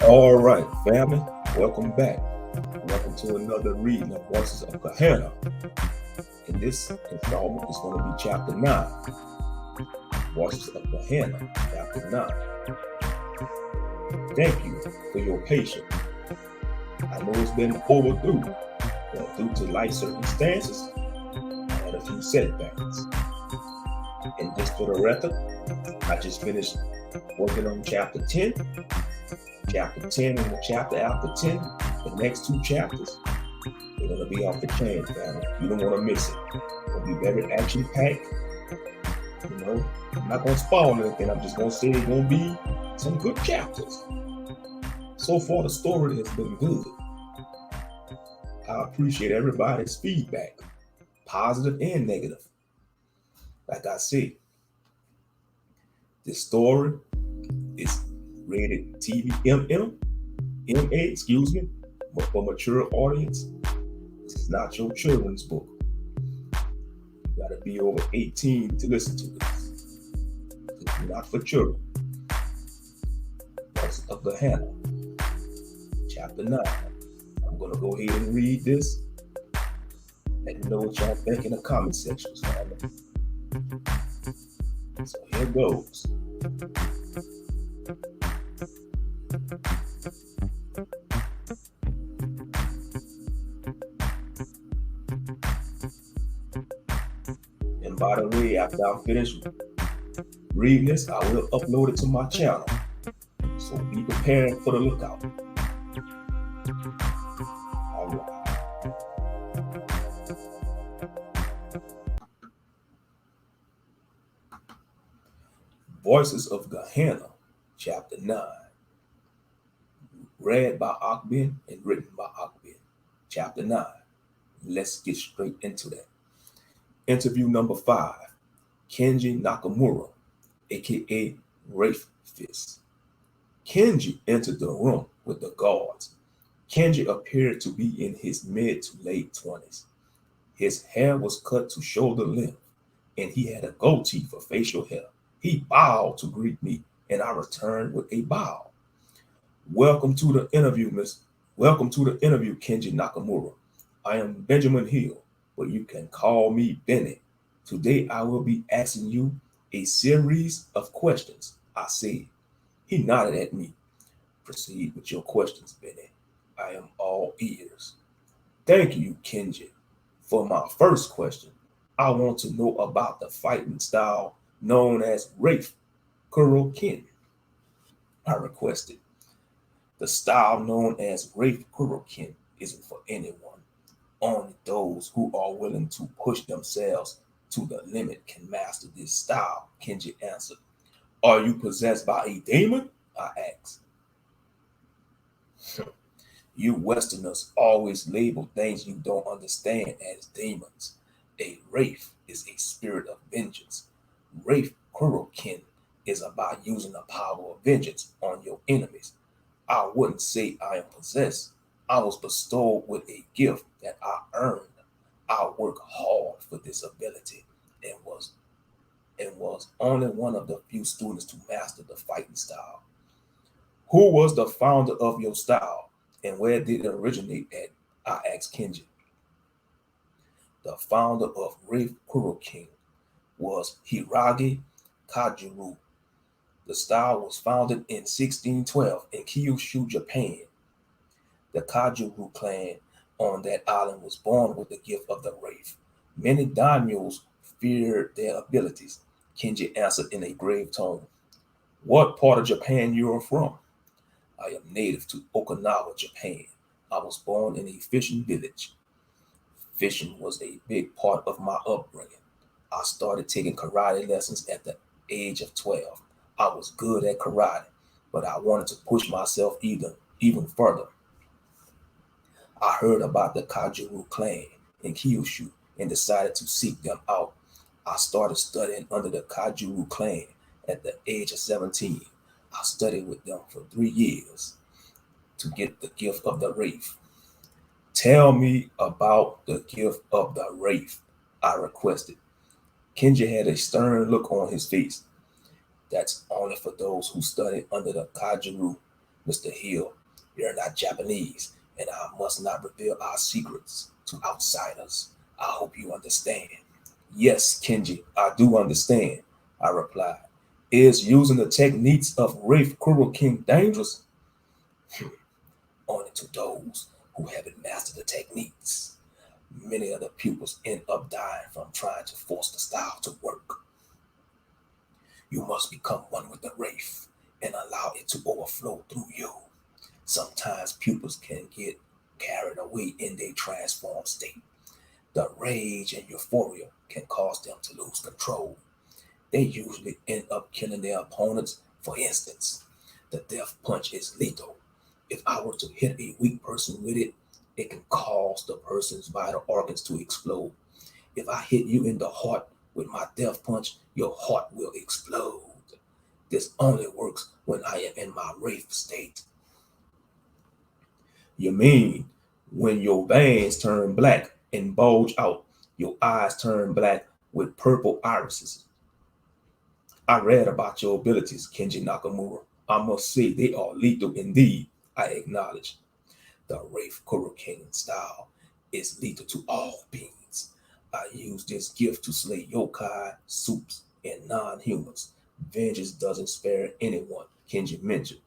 All right, family, welcome back. Welcome to another reading of Voices of Gehenna. In this installment, it's going to be chapter 9, Voices of Gehenna, chapter 9. Thank you for your patience. I know it's been overdue, but due to life circumstances, I had a few setbacks. And just for the record, I just finished working on chapter 10. Chapter 10 and the chapter after 10, the next two chapters, they're going to be off the chain, family. You don't want to miss it. It'll be very action-packed. I'm not going to spoil anything. I'm just going to say it's going to be some good chapters. So far, the story has been good. I appreciate everybody's feedback, positive and negative. Like I said, this story is rated TV MA, but for mature audience. This is not your children's book. You gotta be over 18 to listen to this. It's not for children. Voices of Gehenna, chapter 9. I'm gonna go ahead and read this. Let me know what y'all think in the comment sections, family. So here goes. And by the way, after I'm finished reading this, I will upload it to my channel. So be prepared for the lookout. All right. Voices of Gehenna, chapter 9. Read by Akbin and written by Akbin. Chapter 9. Let's get straight into that. Interview number 5. Kenji Nakamura, aka Wraithfist. Kenji entered the room with the guards. Kenji appeared to be in his mid to late 20s. His hair was cut to shoulder length, and he had a goatee for facial hair. He bowed to greet me, and I returned with a bow. Welcome to the interview, Kenji Nakamura. I am Benjamin Hill, but you can call me Benny. Today I will be asking you a series of questions, I said. He nodded at me. Proceed with your questions, Benny. I am all ears. Thank you, Kenji. For my first question, I want to know about the fighting style known as Wraith Kurokin. I requested. The style known as Wraith Kurokin isn't for anyone. Only those who are willing to push themselves to the limit can master this style, Kenji answered. Are you possessed by a demon? I asked. You Westerners always label things you don't understand as demons. A wraith is a spirit of vengeance. Wraith Kurokin is about using the power of vengeance on your enemies. I wouldn't say I am possessed. I was bestowed with a gift that I earned. I worked hard for this ability and was only one of the few students to master the fighting style. Who was the founder of your style and where did it originate at? I asked Kenji. The founder of Wraith Kurokin was Hiragi Kajuru. The style was founded in 1612 in Kyushu, Japan. The Kajuru clan on that island was born with the gift of the Wraith. Many daimyos feared their abilities. Kenji answered in a grave tone. What part of Japan you are from? I am native to Okinawa, Japan. I was born in a fishing village. Fishing was a big part of my upbringing. I started taking karate lessons at the age of 12. I was good at karate, but I wanted to push myself even further. I heard about the Kajuru clan in Kyushu and decided to seek them out. I started studying under the Kajuru clan at the age of 17. I studied with them for 3 years to get the gift of the Wraith. Tell me about the gift of the Wraith, I requested. Kenji had a stern look on his face. That's only for those who study under the Kajuru Mr. Hill, you're not Japanese, and I must not reveal our secrets to outsiders. I hope you understand. Yes, Kenji, I do understand, I replied. Is using the techniques of Wraith Kurokin dangerous? Only to those who haven't mastered the techniques. Many of the pupils end up dying from trying to force the style to work. You must become one with the Wraith and allow it to overflow through you. Sometimes pupils can get carried away in their transformed state. The rage and euphoria can cause them to lose control. They usually end up killing their opponents. For instance, the death punch is lethal. If I were to hit a weak person with it, it can cause the person's vital organs to explode. If I hit you in the heart with my death punch, your heart will explode. This only works when I am in my Wraith state. You mean when your veins turn black and bulge out, your eyes turn black with purple irises? I read about your abilities, Kenji Nakamura. I must say they are lethal indeed, I acknowledge. The Wraith Kurokin style is lethal to all beings. I use this gift to slay yokai, supes, and non-humans. Vengeance doesn't spare anyone, Kenji mentioned.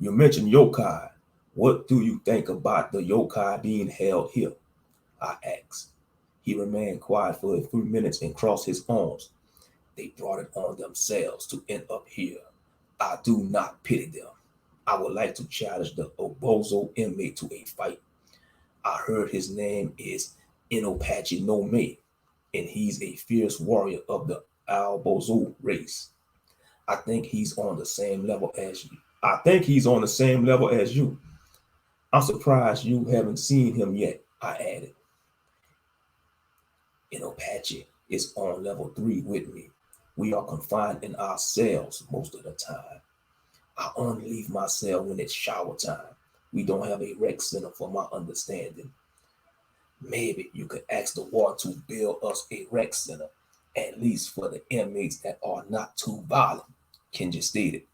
You mentioned yokai. What do you think about the yokai being held here? I asked. He remained quiet for a few minutes and crossed his arms. They brought it on themselves to end up here. I do not pity them. I would like to challenge the Obozo inmate to a fight. I heard his name is Inopachi no Me, and he's a fierce warrior of the Albozo race. I think he's on the same level as you. I think he's on the same level as you. I'm surprised you haven't seen him yet, I added. Inopachi is on level 3 with me. We are confined in our cells most of the time. I only leave my cell when it's shower time. We don't have a rec center for my understanding. Maybe you could ask the ward to build us a rec center, at least for the inmates that are not too violent, Kenji stated.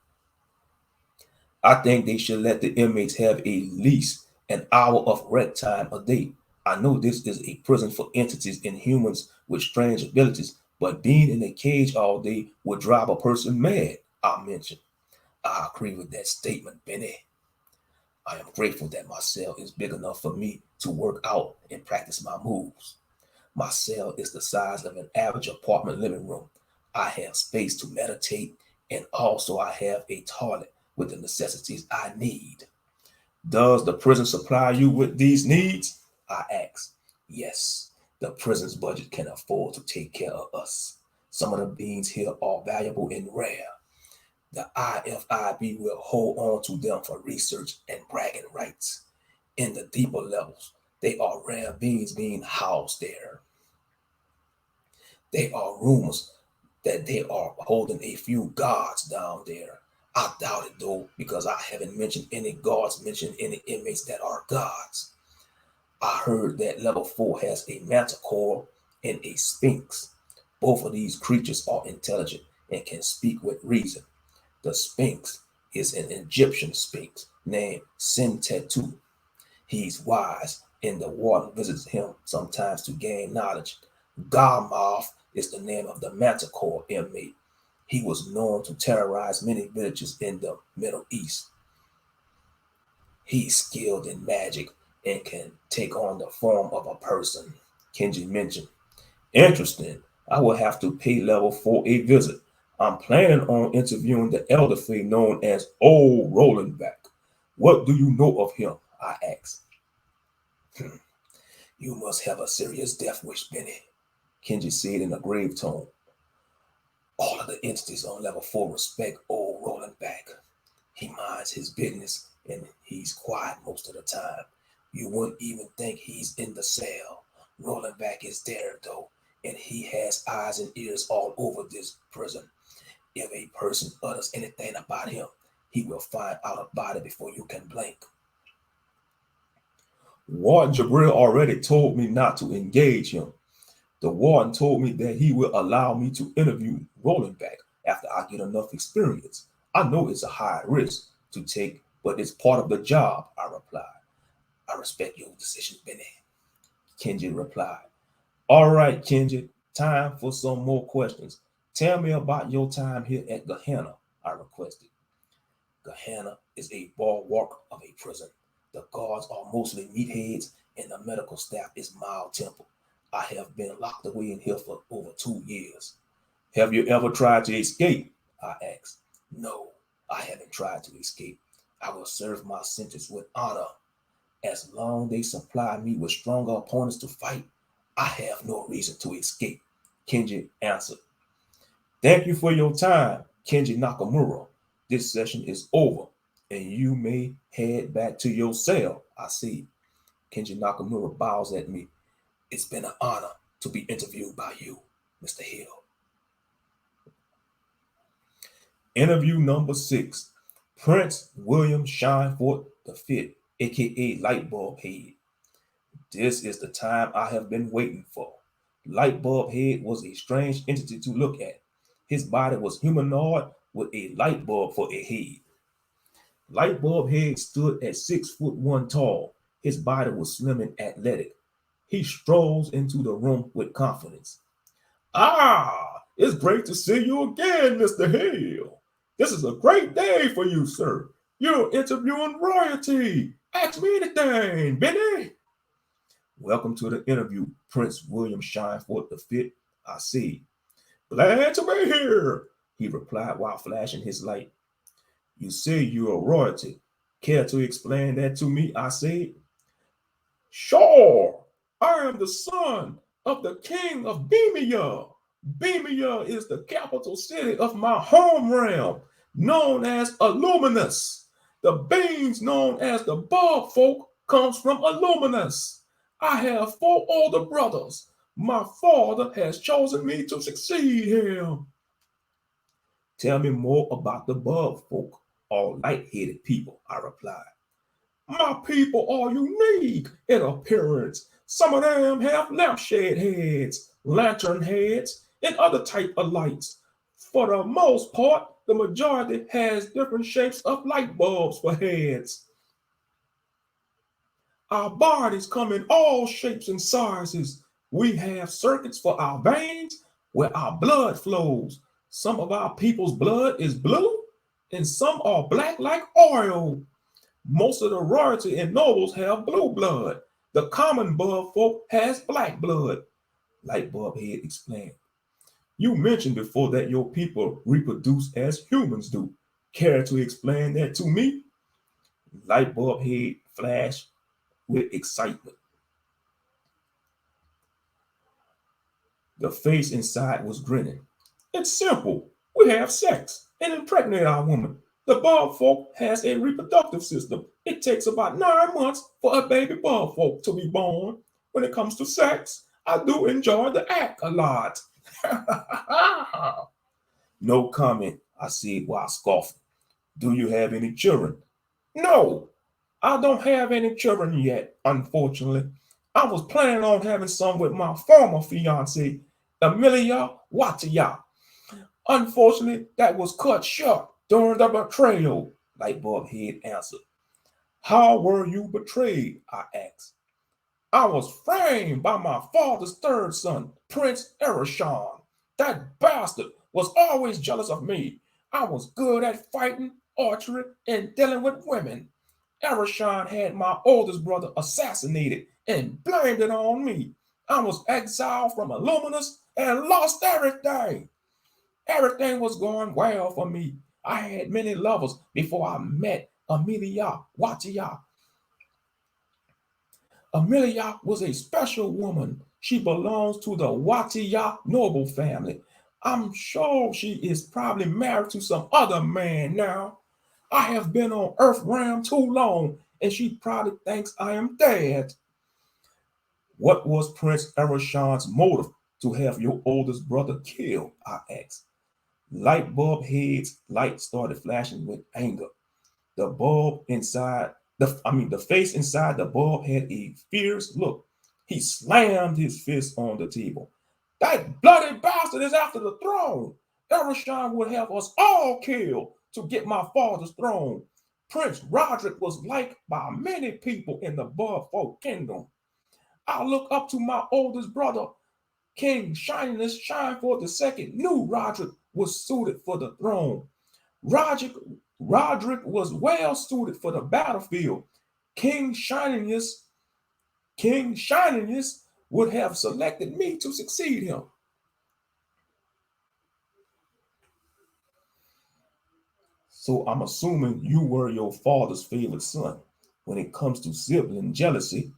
I think they should let the inmates have at least an hour of rec time a day. I know this is a prison for entities and humans with strange abilities, but being in a cage all day would drive a person mad, I mentioned. I agree with that statement, Benny. I am grateful that my cell is big enough for me to work out and practice my moves. My cell is the size of an average apartment living room. I have space to meditate, and also I have a toilet with the necessities I need. Does the prison supply you with these needs? I asked. Yes, the prison's budget can afford to take care of us. Some of the beans here are valuable and rare. The IFIB will hold on to them for research and bragging rights. In the deeper levels, they are rare beings being housed there. There are rumors that they are holding a few guards down there. I doubt it though, because I haven't mentioned any guards mentioned any inmates that are guards. I heard that level 4 has a manticore and a sphinx. Both of these creatures are intelligent and can speak with reason. The sphinx is an Egyptian sphinx named Sintetu. He's wise, and the warden visits him sometimes to gain knowledge. Garmoth is the name of the manticore inmate. He was known to terrorize many villages in the Middle East. He's skilled in magic and can take on the form of a person, Kenji mentioned. Interesting. I will have to pay level 4 a visit. I'm planning on interviewing the elder fay known as Old Rolling Back. What do you know of him? I asked. You must have a serious death wish, Benny, Kenji said in a grave tone. All of the entities on level 4 respect Old Rolling Back. He minds his business and he's quiet most of the time. You wouldn't even think he's in the cell. Rolling Back is there though, and he has eyes and ears all over this prison. If a person utters anything about him, he will find out about it before you can blink. Warden Jabril already told me not to engage him. The warden told me that he will allow me to interview Rolling Back after I get enough experience. I know it's a high risk to take, but it's part of the job, I replied. I respect your decision, Benny, Kenji replied. All right, Kenji, time for some more questions. Tell me about your time here at Gehenna, I requested. Gehenna is a bulwark of a prison. The guards are mostly meatheads, and the medical staff is mild-tempered. I have been locked away in here for over 2 years. Have you ever tried to escape? I asked. No, I haven't tried to escape. I will serve my sentence with honor. As long as they supply me with stronger opponents to fight, I have no reason to escape, Kenji answered. Thank you for your time, Kenji Nakamura. This session is over, and you may head back to your cell, I said. Kenji Nakamura bows at me. It's been an honor to be interviewed by you, Mr. Hill. Interview number 6. Prince William Shineford V, aka Lightbulb Head. This is the time I have been waiting for. Lightbulb Head was a strange entity to look at. His body was humanoid with a light bulb for a head. Lightbulb Head stood at 6'1" tall. His body was slim and athletic. He strolls into the room with confidence. Ah, it's great to see you again, Mr. Hill. This is a great day for you, sir. You're interviewing royalty. Ask me anything, Benny. Welcome to the interview, Prince William Shineford V, I said. Glad to be here, he replied while flashing his light. You say you're a royalty. Care to explain that to me, I said. Sure. I am the son of the king of Beemia. Beemia is the capital city of my home realm, known as Illuminus. The beings known as the Bob folk comes from Illuminus. I have 4 older brothers. My father has chosen me to succeed him. Tell me more about the Bob folk, or light-headed people, I replied. My people are unique in appearance. Some of them have lampshade heads, lantern heads, and other type of lights. For the most part, the majority has different shapes of light bulbs for heads. Our bodies come in all shapes and sizes. We have circuits for our veins where our blood flows. Some of our people's blood is blue, and some are black like oil. Most of the royalty and nobles have blue blood. The common bulb folk has black blood, Lightbulb Head explained. You mentioned before that your people reproduce as humans do. Care to explain that to me? Lightbulb Head flashed with excitement. The face inside was grinning. It's simple. We have sex and impregnate our woman. The bulb folk has a reproductive system. It takes about 9 months for a baby bulb folk to be born. When it comes to sex, I do enjoy the act a lot. No comment, I said while scoffing. Do you have any children? No, I don't have any children yet, unfortunately. I was planning on having some with my former fiancée, Amelia Watia. Unfortunately, that was cut short during the betrayal, Lightbulb Head answered. How were you betrayed? I asked. I was framed by my father's third son, Prince Ereshkigal. That bastard was always jealous of me. I was good at fighting, archery, and dealing with women. Ereshkigal had my oldest brother assassinated and blamed it on me. I was exiled from Illuminus and lost everything. Everything was going well for me. I had many lovers before I met Amelia Watia. Amelia was a special woman. She belongs to the Watia noble family. I'm sure she is probably married to some other man now. I have been on Earth realm too long, and she probably thinks I am dead. What was Prince Ereshkigal's motive to have your oldest brother killed? I asked. Lightbulb Head's light started flashing with anger. The bulb inside, the face inside the bulb had a fierce look. He slammed his fist on the table. That bloody bastard is after the throne. Ereshkigal would have us all killed. to get my father's throne. Prince Roderick was liked by many people in the Bullfolk kingdom. I look up to my oldest brother, King Shineford II, knew Roderick was suited for the throne. Roderick, Roderick was well suited for the battlefield. King Shininess would have selected me to succeed him. So I'm assuming you were your father's favorite son. When it comes to sibling jealousy,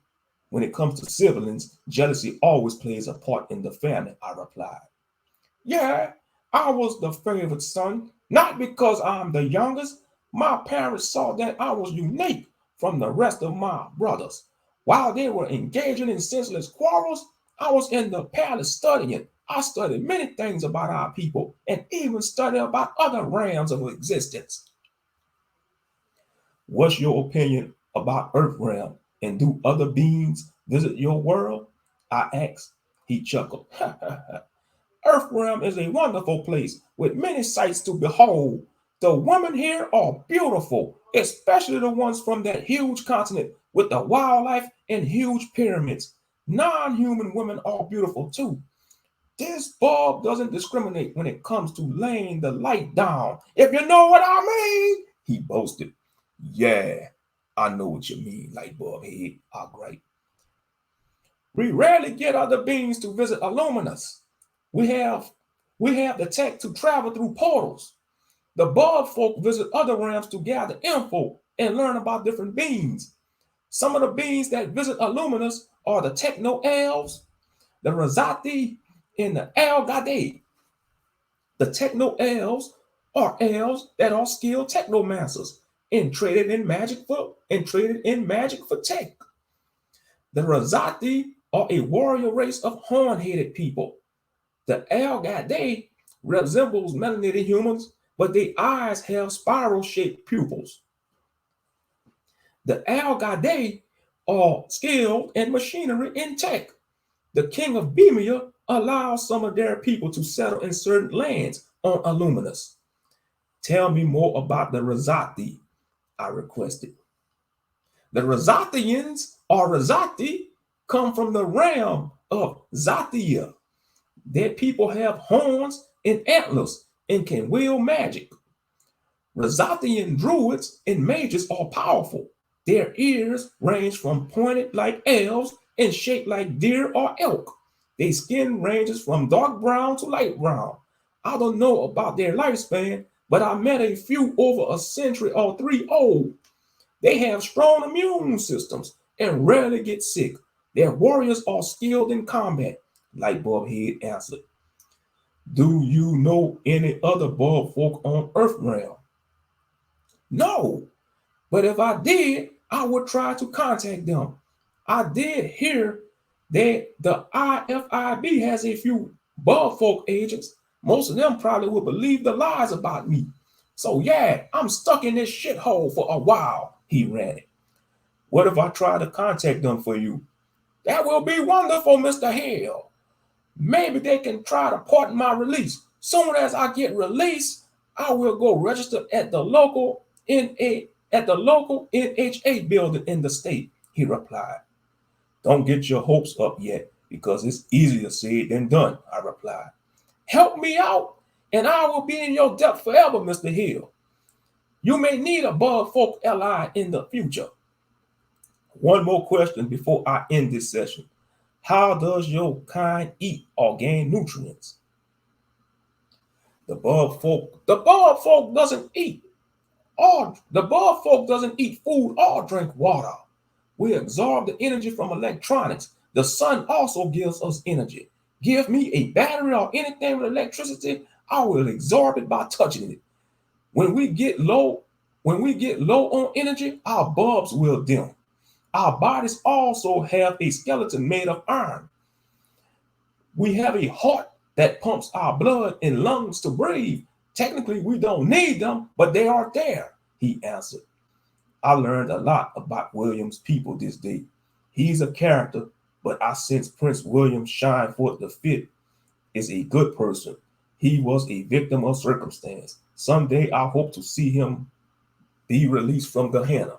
jealousy always plays a part in the family, I replied. Yeah, I was the favorite son, not because I'm the youngest. My parents saw that I was unique from the rest of my brothers. While they were engaging in senseless quarrels, I was in the palace studying. I studied many things about our people and even studied about other realms of existence. What's your opinion about Earth realm? And do other beings visit your world? I asked. He chuckled. Earth realm is a wonderful place with many sights to behold. The women here are beautiful, especially the ones from that huge continent with the wildlife and huge pyramids. Non-human women are beautiful too. This bulb doesn't discriminate when it comes to laying the light down, if you know what I mean, he boasted. Yeah, I know what you mean, light bulb head, I griped. We rarely get other beings to visit Illuminus. We have the tech to travel through portals. The Bug folk visit other realms to gather info and learn about different beings. Some of the beings that visit Illuminus are the Techno Elves, the Razati, and the Algade. The Techno Elves are elves that are skilled technomancers and traded in magic for tech. The Razati are a warrior race of horn-headed people. The Algade resembles melanated humans, but their eyes have spiral-shaped pupils. The Algade are skilled in machinery and tech. The king of Bemia allows some of their people to settle in certain lands on Illuminus. Tell me more about the Razati, I requested. The Razatians, or Razati, come from the realm of Zatia. Their people have horns and antlers and can wield magic. Razatian druids and mages are powerful. Their ears range from pointed like elves and shaped like deer or elk. Their skin ranges from dark brown to light brown. I don't know about their lifespan, but I met a few over a century or three old. They have strong immune systems and rarely get sick. Their warriors are skilled in combat, Lightbulb Head answered. Do you know any other bug folk on Earth realm? No, but if I did, I would try to contact them. I did hear that the IFIB has a few bug folk agents. Most of them probably would believe the lies about me. So yeah, I'm stuck in this shithole for a while, he ranted. What if I try to contact them for you? That will be wonderful, Mr. Hale. Maybe they can try to pardon my release. Soon as I get released, I will go register at the local NHA building in the state, he replied. Don't get your hopes up yet, because it's easier said than done, I replied. Help me out, and I will be in your debt forever, Mr. Hill. You may need a bug folk ally in the future. One more question before I end this session. How does your kind eat or gain nutrients? The bug folk doesn't eat. The bug folk doesn't eat food or drink water. We absorb the energy from electronics. The sun also gives us energy. Give me a battery or anything with electricity, I will absorb it by touching it. When we get low on energy, our bulbs will dim. Our bodies also have a skeleton made of iron. We have a heart that pumps our blood and lungs to breathe. Technically, we don't need them, but they are there, he answered. I learned a lot about William's people this day. He's a character, but I sense Prince William Shineford V is a good person. He was a victim of circumstance. Someday I hope to see him be released from Gehenna.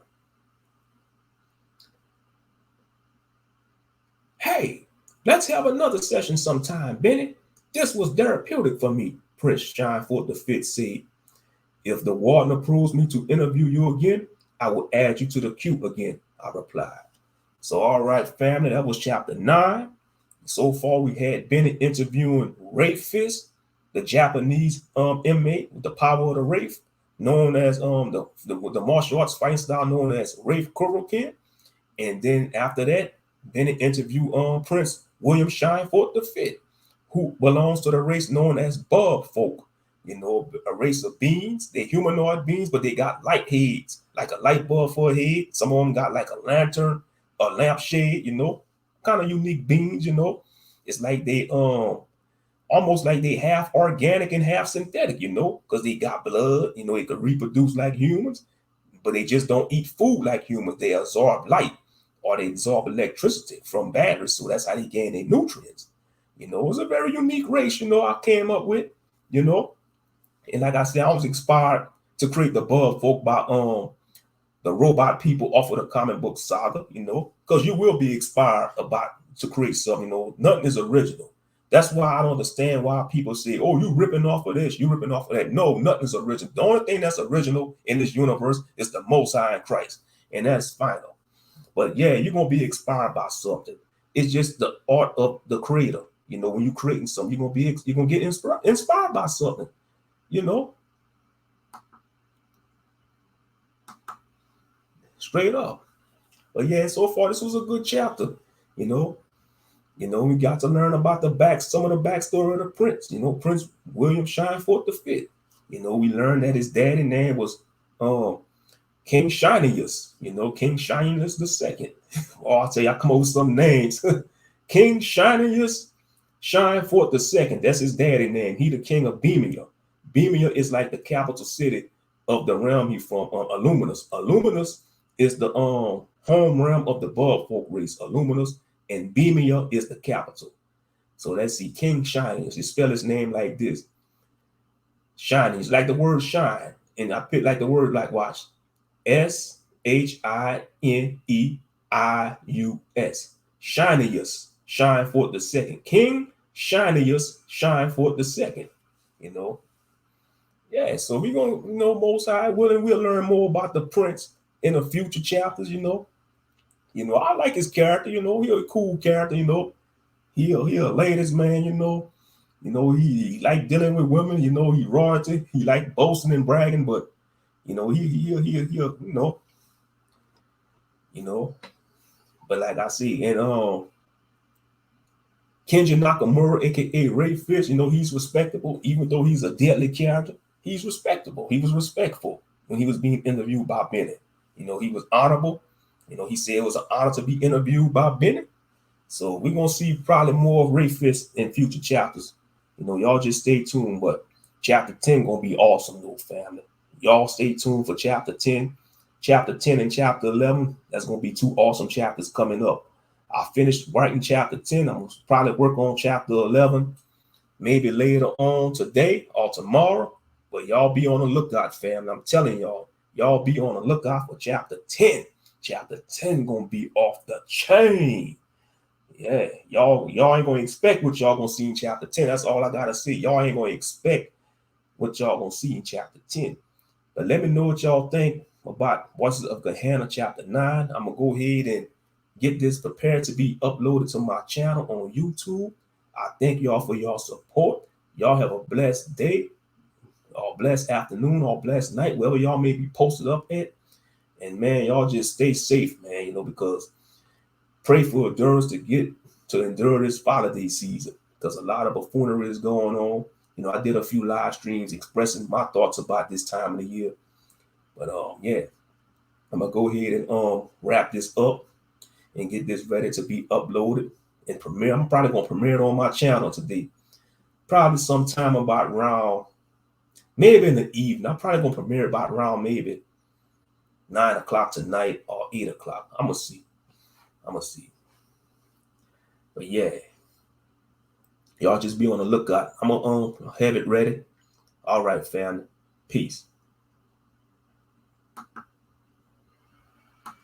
Hey, let's have another session sometime, Benny. This was therapeutic for me, Prince Shineford V said. If the warden approves me to interview you again, I will add you to the queue again, I replied. So, all right, family, that was chapter 9. So far, we had Benny interviewing Wraithfist, the Japanese inmate with the power of the Wraith, known as the martial arts fighting style known as Wraith Kuroken. And then after that, Benny interviewed Prince William Shineford V, who belongs to the race known as Bug Folk. You know, a race of beings. They're humanoid beings, but they got light heads, like a light bulb for a head. Some of them got like a lantern, a lampshade, you know, kind of unique beings, you know. It's like they almost like they half organic and half synthetic, you know, because they got blood, you know, they could reproduce like humans, but they just don't eat food like humans. They absorb light or they absorb electricity from batteries. So that's how they gain their nutrients. You know, it's a very unique race, you know, I came up with, you know. And like I said, I was inspired to create the Bug Folk by the robot people off of the comic book saga, you know, because you will be inspired about to create something, you know, nothing is original. That's why I don't understand why people say, oh, you ripping off of this, you ripping off of that. No, nothing's original. The only thing that's original in this universe is the Most High in Christ. And that's final. But yeah, you're going to be inspired by something. It's just the art of the creator. You know, when you're creating something, you're going to get inspired by something, you know, straight up. But yeah, so far, this was a good chapter, you know. You know, we got to learn about some of the backstory of the prince, you know, Prince William Shineford V. You know, we learned that his daddy name was King Shinius, you know, King Shinius II. Oh, I'll tell you, I come up with some names. King Shinius Shineford II. That's his daddy name. He the king of Bemia. Bemia is like the capital city of the realm he from, Illuminus. Illuminus is the home realm of the Bug Folk race, Illuminus, and Bemia is the capital. So let's see, King Shinius. You spell his name like this. Shinius, like the word shine. And I put like the word like watch. Shinius. Shinius, Shineford II. King Shinius, Shineford II. You know. Yeah, so we're gonna, you know, most high willing, we'll learn more about the prince in the future chapters, you know. You know, I like his character, you know, he's a cool character, you know. He a ladies man, you know. You know, he like dealing with women, you know, he royalty, he like boasting and bragging, but you know, he you know, but like I see, and Kenji Nakamura, aka Wraithfist, you know, he's respectable, even though he's a deadly character. He's respectable. He was respectful when he was being interviewed by Bennett. You know, he was honorable. You know, he said it was an honor to be interviewed by Bennett. So we're gonna see probably more of Wraithfist in future chapters. You know, y'all just stay tuned. But chapter 10 gonna be awesome, though, family. Y'all stay tuned for chapter 10. Chapter 10 and chapter 11. That's gonna be two awesome chapters coming up. I finished writing chapter 10. I'm gonna probably work on chapter 11, maybe later on today or tomorrow. But y'all be on the lookout, family. I'm telling y'all be on the lookout for chapter 10. Chapter 10 gonna be off the chain. Yeah, y'all ain't gonna expect what y'all gonna see in chapter 10. That's all I gotta say. Y'all ain't gonna expect what y'all gonna see in chapter 10. But let me know what y'all think about Voices of Gehenna chapter 9. I'm gonna go ahead and get this prepared to be uploaded to my channel on YouTube. I thank y'all for your support. Y'all have a blessed day, or blessed afternoon, or blessed night, wherever y'all may be posted up at. And man, y'all just stay safe, man, you know, because pray for endurance to endure this holiday season, because a lot of buffoonery is going on. You know, I did a few live streams expressing my thoughts about this time of the year. But yeah, I'm gonna go ahead and wrap this up and get this ready to be uploaded and premiere. I'm probably gonna premiere it on my channel today. Probably sometime about around, maybe in the evening. I'm probably gonna premiere about around maybe 9 o'clock tonight or 8 o'clock. I'm gonna see. But yeah, y'all just be on the lookout. I'm gonna have it ready. All right, family. Peace.